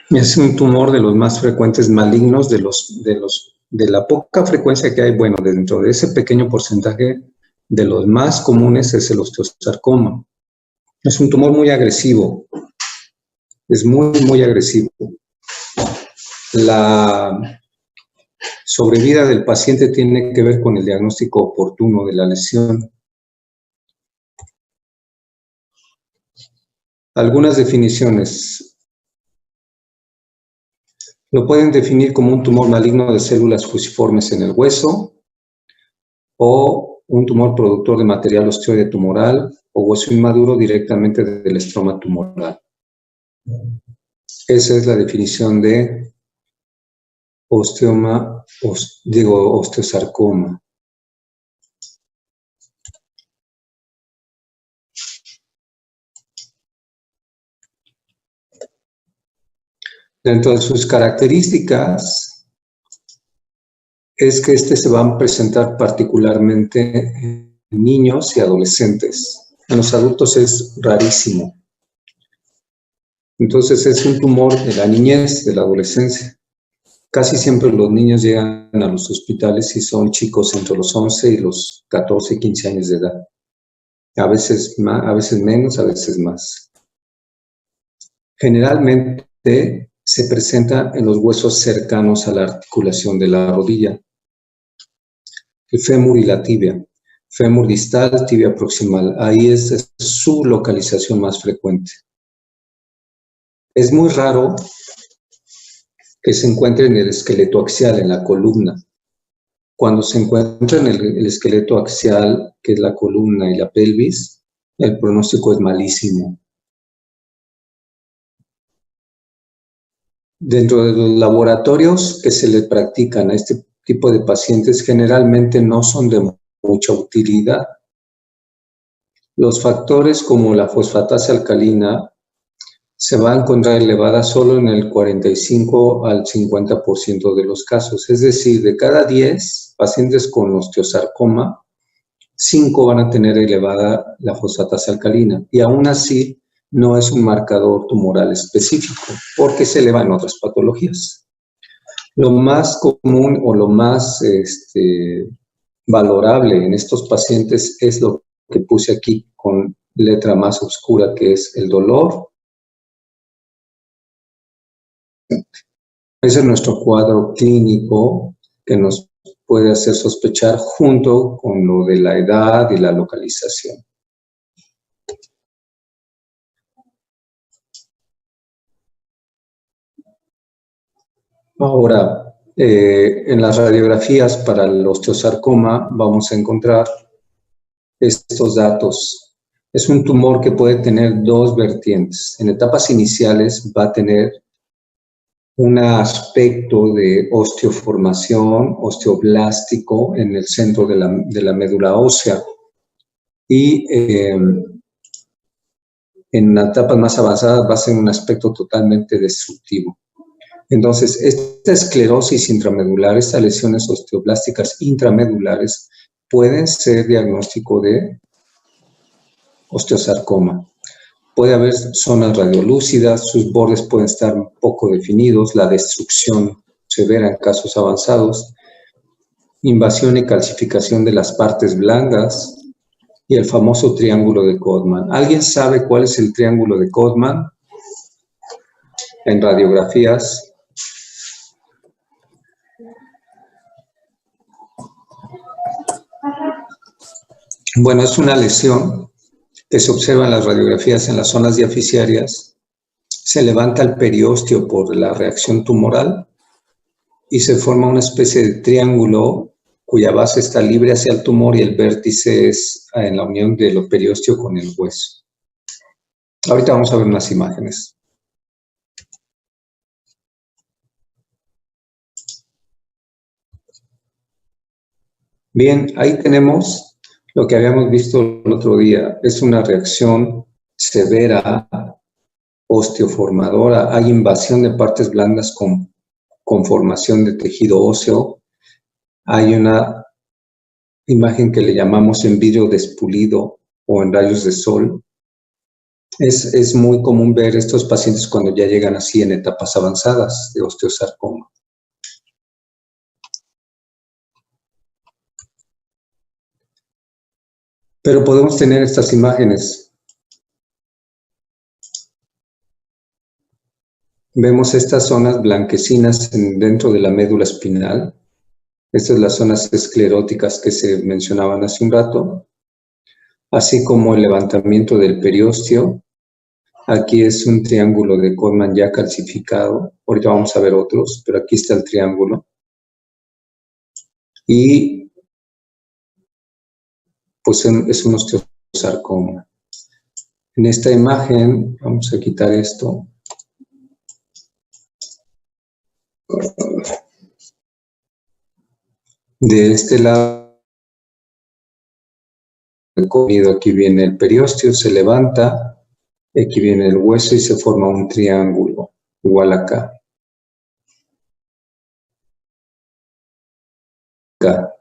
Es un tumor de los más frecuentes malignos, de la poca frecuencia que hay, bueno, dentro de ese pequeño porcentaje, de los más comunes es el osteosarcoma. Es un tumor muy agresivo, es muy agresivo. La sobrevida del paciente tiene que ver con el diagnóstico oportuno de la lesión. Algunas definiciones. Lo pueden definir como un tumor maligno de células fusiformes en el hueso o un tumor productor de material osteoide tumoral o hueso inmaduro directamente del estroma tumoral. Esa es la definición de osteosarcoma. Dentro de sus características es que se van a presentar particularmente en niños y adolescentes. En los adultos es rarísimo. Entonces es un tumor de la niñez, de la adolescencia. Casi siempre los niños llegan a los hospitales y son chicos entre los 11 y los 14, 15 años de edad. A veces más, a veces menos, a veces más. Generalmente se presenta en los huesos cercanos a la articulación de la rodilla. El fémur y la tibia. Fémur distal, tibia proximal. Ahí es su localización más frecuente. Es muy raro que se encuentre en el esqueleto axial, en la columna. Cuando se encuentra en el esqueleto axial, que es la columna y la pelvis, el pronóstico es malísimo. Dentro de los laboratorios que se le practican a este tipo de pacientes, generalmente no son de mucha utilidad. Los factores como la fosfatasa alcalina se va a encontrar elevada solo en el 45 al 50% de los casos. Es decir, de cada 10 pacientes con osteosarcoma, 5 van a tener elevada la fosfatasa alcalina. Y aún así, no es un marcador tumoral específico, porque se eleva en otras patologías. Lo más común o lo más valorable en estos pacientes es lo que puse aquí con letra más oscura, que es el dolor. Ese es nuestro cuadro clínico que nos puede hacer sospechar junto con lo de la edad y la localización. Ahora, en las radiografías para el osteosarcoma vamos a encontrar estos datos. Es un tumor que puede tener dos vertientes. En etapas iniciales va a tener un aspecto de osteoformación, osteoblástico en el centro de la médula ósea. Y en etapas más avanzadas va a ser un aspecto totalmente destructivo. Entonces, esta esclerosis intramedular, estas lesiones osteoblásticas intramedulares, pueden ser diagnóstico de osteosarcoma. Puede haber zonas radiolúcidas, sus bordes pueden estar poco definidos, la destrucción severa en casos avanzados, invasión y calcificación de las partes blandas y el famoso triángulo de Codman. ¿Alguien sabe cuál es el triángulo de Codman? En radiografías. Bueno, es una lesión que se observa en las radiografías en las zonas diaficiarias. Se levanta el periósteo por la reacción tumoral y se forma una especie de triángulo cuya base está libre hacia el tumor y el vértice es en la unión del periósteo con el hueso. Ahorita vamos a ver unas imágenes. Bien, ahí tenemos lo que habíamos visto el otro día. Es una reacción severa, osteoformadora. Hay invasión de partes blandas con formación de tejido óseo. Hay una imagen que le llamamos en vidrio despulido o en rayos de sol. Es muy común ver estos pacientes cuando ya llegan así en etapas avanzadas de osteosarcoma. Pero podemos tener estas imágenes. Vemos estas zonas blanquecinas dentro de la médula espinal. Estas son las zonas escleróticas que se mencionaban hace un rato, así como el levantamiento del periósteo. Aquí es un triángulo de Kohlmann ya calcificado. Ahorita vamos a ver otros, pero aquí está el triángulo. Y pues es un osteosarcoma. En esta imagen, vamos a quitar esto. De este lado, aquí viene el periósteo, se levanta, aquí viene el hueso y se forma un triángulo, igual acá.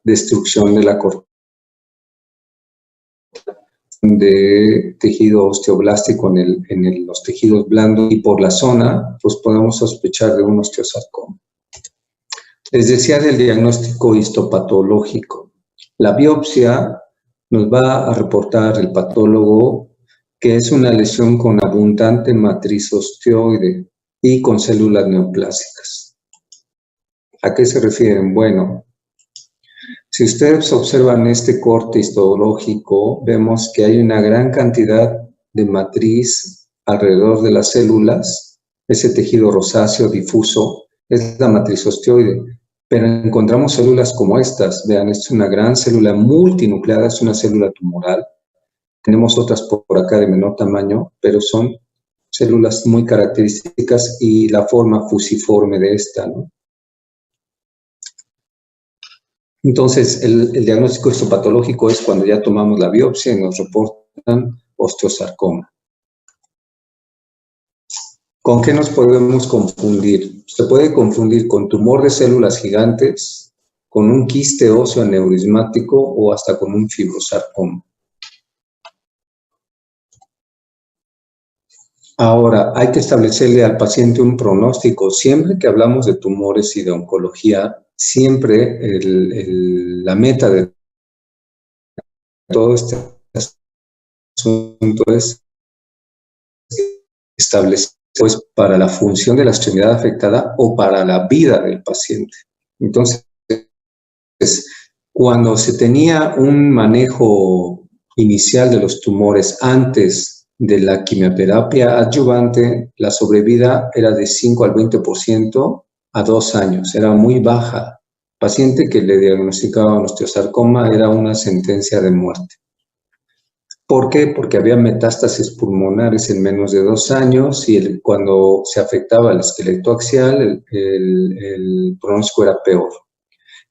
Destrucción de la corteza de tejido osteoblástico en los tejidos blandos, y por la zona, pues podemos sospechar de un osteosarcoma. Les decía del diagnóstico histopatológico. La biopsia nos va a reportar el patólogo que es una lesión con abundante matriz osteoide y con células neoplásicas. ¿A qué se refieren? Bueno, si ustedes observan este corte histológico, vemos que hay una gran cantidad de matriz alrededor de las células. Ese tejido rosáceo difuso es la matriz osteoide, pero encontramos células como estas. Vean, esta es una gran célula multinucleada, es una célula tumoral. Tenemos otras por acá de menor tamaño, pero son células muy características y la forma fusiforme de esta, ¿no? Entonces, el diagnóstico histopatológico es cuando ya tomamos la biopsia y nos reportan osteosarcoma. ¿Con qué nos podemos confundir? Se puede confundir con tumor de células gigantes, con un quiste óseo aneurismático o hasta con un fibrosarcoma. Ahora, hay que establecerle al paciente un pronóstico. Siempre que hablamos de tumores y de oncología, siempre la meta de todo este asunto es establecer pues, para la función de la extremidad afectada o para la vida del paciente. Entonces, cuando se tenía un manejo inicial de los tumores antes de la quimioterapia adyuvante, la sobrevida era de 5 al 20% a 2 años, era muy baja. Paciente que le diagnosticaban osteosarcoma era una sentencia de muerte. ¿Por qué? Porque había metástasis pulmonares en menos de 2 años y cuando se afectaba el esqueleto axial, el pronóstico era peor.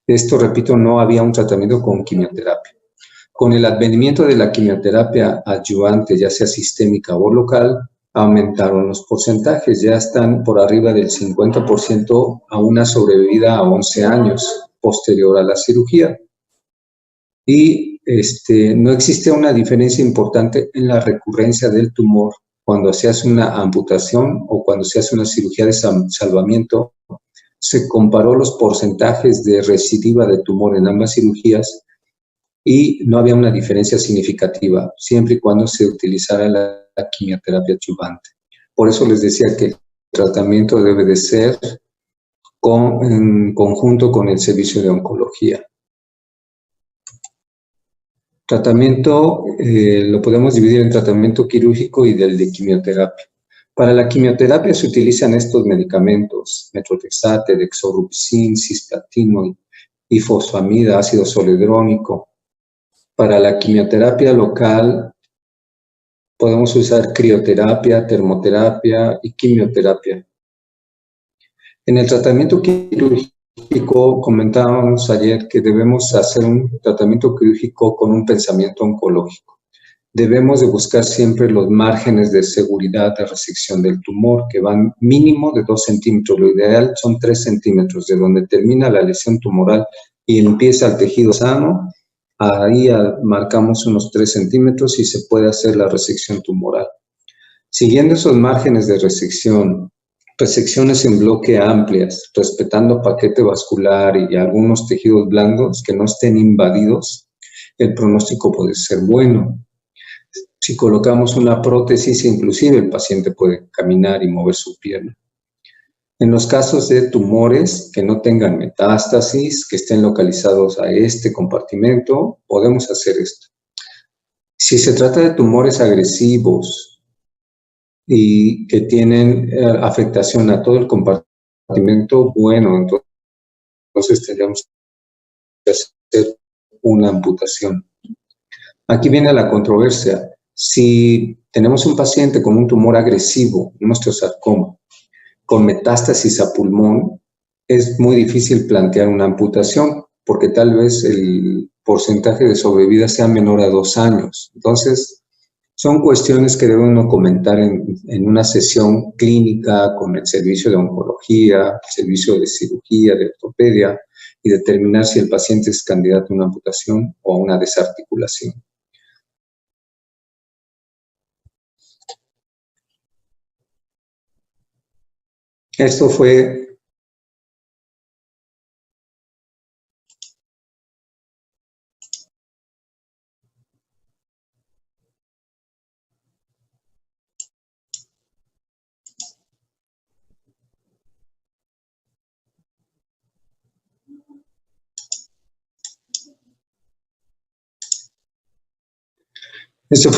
Esto, repito, no había un tratamiento con quimioterapia. Con el advenimiento de la quimioterapia adyuvante, ya sea sistémica o local, aumentaron los porcentajes, ya están por arriba del 50% a una sobrevida a 11 años posterior a la cirugía. Y no existe una diferencia importante en la recurrencia del tumor cuando se hace una amputación o cuando se hace una cirugía de salvamiento. Se comparó los porcentajes de recidiva de tumor en ambas cirugías y no había una diferencia significativa, siempre y cuando se utilizara la quimioterapia adyuvante. Por eso les decía que el tratamiento debe de ser en conjunto con el servicio de oncología. Tratamiento lo podemos dividir en tratamiento quirúrgico y del de quimioterapia. Para la quimioterapia se utilizan estos medicamentos: metrotexate, dexorubicin, cisplatino y fosfamida, ácido zoledrónico. Para la quimioterapia local podemos usar crioterapia, termoterapia y quimioterapia. En el tratamiento quirúrgico comentábamos ayer que debemos hacer un tratamiento quirúrgico con un pensamiento oncológico. Debemos de buscar siempre los márgenes de seguridad de resección del tumor, que van mínimo de 2 centímetros. Lo ideal son 3 centímetros, de donde termina la lesión tumoral y empieza el tejido sano. Ahí marcamos unos 3 centímetros y se puede hacer la resección tumoral. Siguiendo esos márgenes de resección, resecciones en bloque amplias, respetando paquete vascular y algunos tejidos blandos que no estén invadidos, el pronóstico puede ser bueno. Si colocamos una prótesis, inclusive el paciente puede caminar y mover su pierna. En los casos de tumores que no tengan metástasis, que estén localizados a este compartimento, podemos hacer esto. Si se trata de tumores agresivos y que tienen afectación a todo el compartimento, bueno, entonces tendríamos que hacer una amputación. Aquí viene la controversia. Si tenemos un paciente con un tumor agresivo, un osteosarcoma, con metástasis a pulmón, es muy difícil plantear una amputación porque tal vez el porcentaje de sobrevida sea menor a 2 años. Entonces, son cuestiones que debe uno comentar en una sesión clínica con el servicio de oncología, el servicio de cirugía, de ortopedia, y determinar si el paciente es candidato a una amputación o a una desarticulación. Esto fue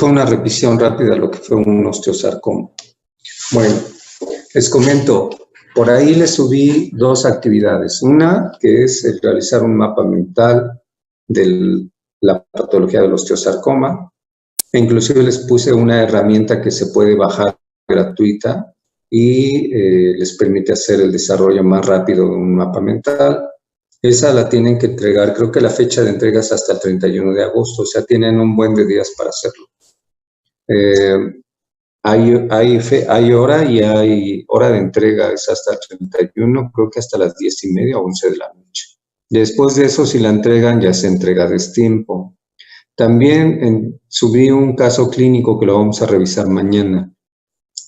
una revisión rápida de lo que fue un osteosarcoma. Bueno, les comento, por ahí les subí 2 actividades. Una, que es el realizar un mapa mental de la patología del osteosarcoma. E inclusive les puse una herramienta que se puede bajar gratuita y les permite hacer el desarrollo más rápido de un mapa mental. Esa la tienen que entregar, creo que la fecha de entrega es hasta el 31 de agosto, o sea, tienen un buen de días para hacerlo. Hay hora y hay hora de entrega, es hasta el 31, creo que hasta las 10:30 o 11 de la noche. Después de eso, si la entregan, ya se entrega a destiempo. También subí un caso clínico que lo vamos a revisar mañana.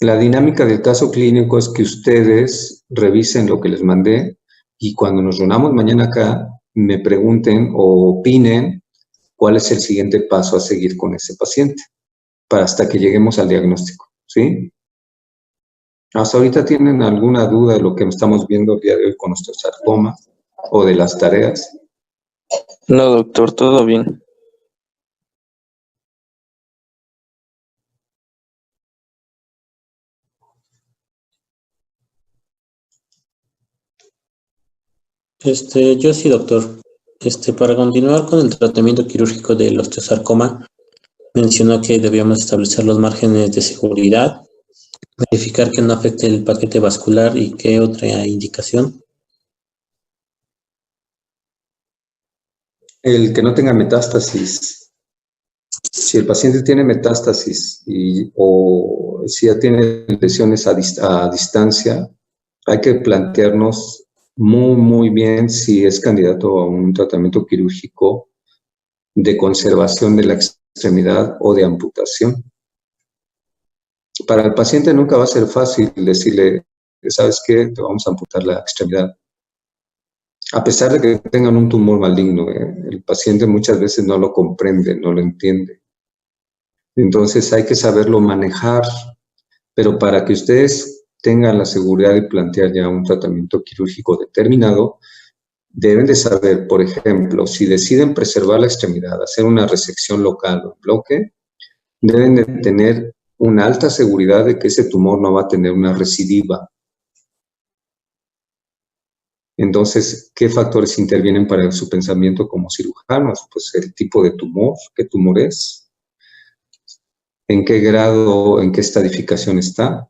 La dinámica del caso clínico es que ustedes revisen lo que les mandé y cuando nos reunamos mañana acá, me pregunten o opinen cuál es el siguiente paso a seguir con ese paciente para hasta que lleguemos al diagnóstico, ¿sí? ¿Hasta ahorita tienen alguna duda de lo que estamos viendo el día de hoy con osteosarcoma o de las tareas? No, doctor, todo bien. Yo sí, doctor. Para continuar con el tratamiento quirúrgico del osteosarcoma, mencionó que debíamos establecer los márgenes de seguridad, verificar que no afecte el paquete vascular y qué otra indicación. El que no tenga metástasis. Si el paciente tiene metástasis o si ya tiene lesiones a distancia, hay que plantearnos muy bien si es candidato a un tratamiento quirúrgico de conservación de la extremidad o de amputación. Para el paciente nunca va a ser fácil decirle, ¿sabes qué? Te vamos a amputar la extremidad. A pesar de que tengan un tumor maligno, el paciente muchas veces no lo comprende, no lo entiende. Entonces hay que saberlo manejar, pero para que ustedes tengan la seguridad de plantear ya un tratamiento quirúrgico determinado, deben de saber, por ejemplo, si deciden preservar la extremidad, hacer una resección local o en bloque, deben de tener una alta seguridad de que ese tumor no va a tener una recidiva. Entonces, ¿qué factores intervienen para su pensamiento como cirujanos? Pues el tipo de tumor, qué tumor es, en qué grado, en qué estadificación está,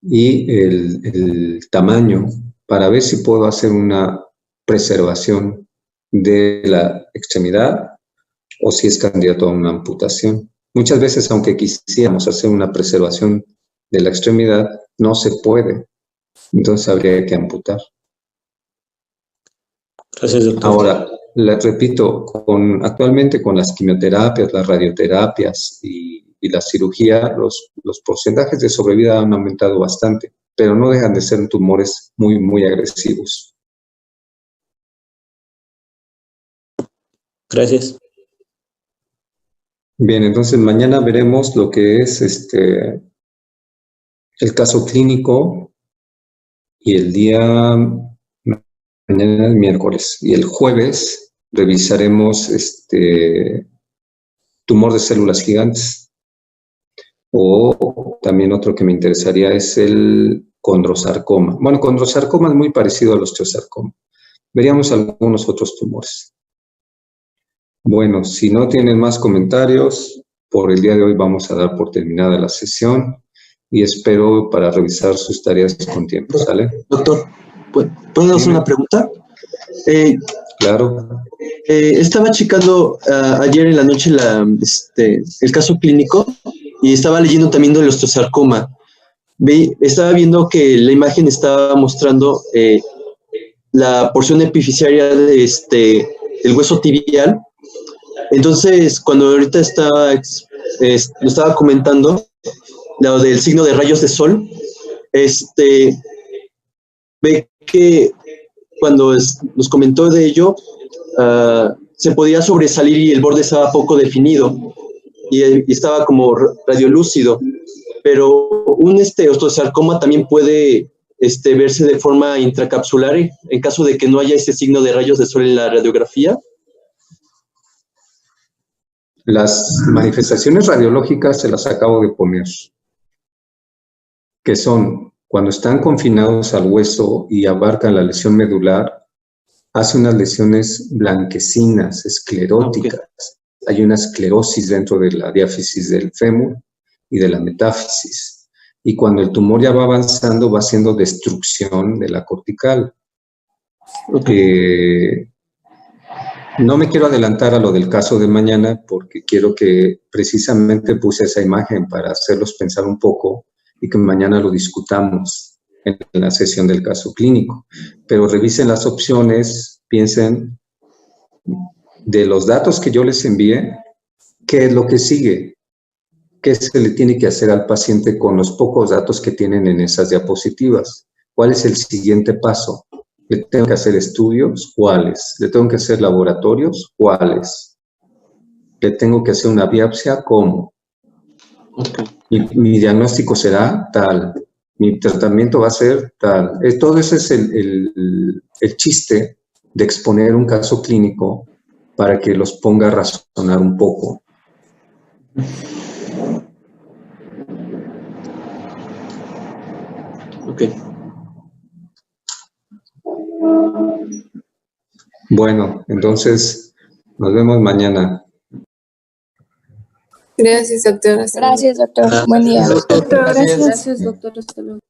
y el tamaño, para ver si puedo hacer una preservación de la extremidad o si es candidato a una amputación. Muchas veces, aunque quisiéramos hacer una preservación de la extremidad, no se puede. Entonces habría que amputar. Gracias, doctor. Ahora, les repito, actualmente con las quimioterapias, las radioterapias y y la cirugía, los porcentajes de sobrevida han aumentado bastante, pero no dejan de ser tumores muy, muy agresivos. Gracias. Bien, entonces mañana veremos lo que es el caso clínico y el día, mañana es miércoles, y el jueves revisaremos tumor de células gigantes. O también otro que me interesaría es el condrosarcoma. Bueno, condrosarcoma es muy parecido al osteosarcoma. Veríamos algunos otros tumores. Bueno, si no tienen más comentarios, por el día de hoy vamos a dar por terminada la sesión y espero para revisar sus tareas con tiempo, ¿sale? Doctor, ¿puedo hacer una pregunta? Claro. Estaba checando ayer en la noche el caso clínico y estaba leyendo también del osteosarcoma. Estaba viendo que la imagen estaba mostrando la porción epifisiaria del hueso tibial. Entonces, cuando ahorita lo estaba comentando, lo del signo de rayos de sol, ve que cuando nos comentó de ello, se podía sobresalir y el borde estaba poco definido y estaba como radiolúcido, pero un osteosarcoma también puede verse de forma intracapsular en caso de que no haya este signo de rayos de sol en la radiografía. Las manifestaciones radiológicas se las acabo de poner, que son cuando están confinados al hueso y abarcan la lesión medular, hace unas lesiones blanquecinas, escleróticas. Okay. Hay una esclerosis dentro de la diáfisis del fémur y de la metáfisis. Y cuando el tumor ya va avanzando, va haciendo destrucción de la cortical. Okay. No me quiero adelantar a lo del caso de mañana porque quiero que precisamente puse esa imagen para hacerlos pensar un poco y que mañana lo discutamos en la sesión del caso clínico. Pero revisen las opciones, piensen de los datos que yo les envié, ¿qué es lo que sigue? ¿Qué se le tiene que hacer al paciente con los pocos datos que tienen en esas diapositivas? ¿Cuál es el siguiente paso? ¿Le tengo que hacer estudios? ¿Cuáles? ¿Le tengo que hacer laboratorios? ¿Cuáles? ¿Le tengo que hacer una biopsia? ¿Cómo? Okay. Mi diagnóstico será tal. Mi tratamiento va a ser tal. Todo ese es el chiste de exponer un caso clínico para que los ponga a razonar un poco. Ok. Bueno, entonces nos vemos mañana. Gracias, doctor. Gracias, doctor. Buen día. Doctor, Gracias, doctor. Hasta luego.